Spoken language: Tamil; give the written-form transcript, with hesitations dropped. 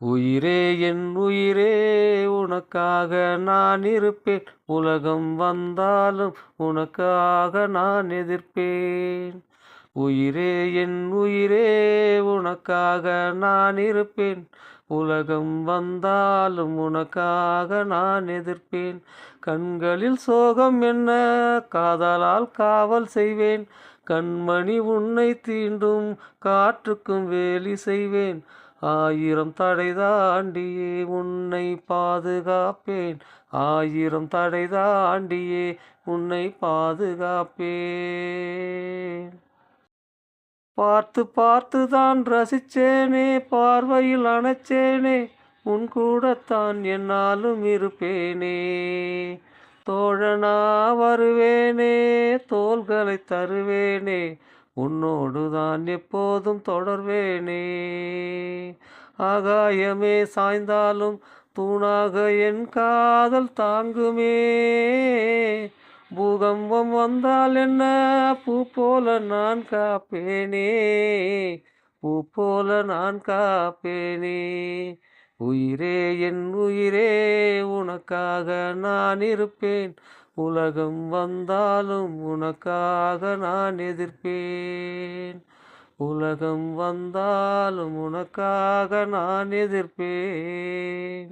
உயிரே என் உயிரே உனக்காக நான் இருப்பேன். உலகம் வந்தாலும் உனக்காக நான் எதிர்ப்பேன். உயிரே என் உயிரே உனக்காக நான் இருப்பேன். உலகம் வந்தாலும் உனக்காக நான் எதிர்ப்பேன். கண்களில் சோகம் என்ன, காதலால் காவல் செய்வேன். கண்மணி உன்னை தீண்டும் காற்றுக்கும் வேலி செய்வேன். ஆயிரம் தடை தாண்டியே உன்னை பாதுகாப்பேன். ஆயிரம் தடை தாண்டியே உன்னை பாதுகாப்பேன். பார்த்து பார்த்து தான் ரசிச்சேனே, பார்வையில் அணைச்சேனே, உன் கூடத்தான் என்னாலும் இருப்பேனே. தோழனா வருவேனே, தோள்களை தருவேனே, உன்னோடுதான் எப்போதும் தொடர்வேனே. ஆகாயமே சாய்ந்தாலும் தூணாக என் காதல் தாங்குமே. பூகம்பம் வந்தால் என்ன, பூ போல நான் காப்பேனே. பூ போல நான் காப்பேனே. உயிரே என் உயிரே உனக்காக நான் இருப்பேன். உலகம் வந்தாலும் உனக்காக நான் எதிர்ப்பேன். உலகம் வந்தாலும் உனக்காக நான் எதிர்ப்பேன்.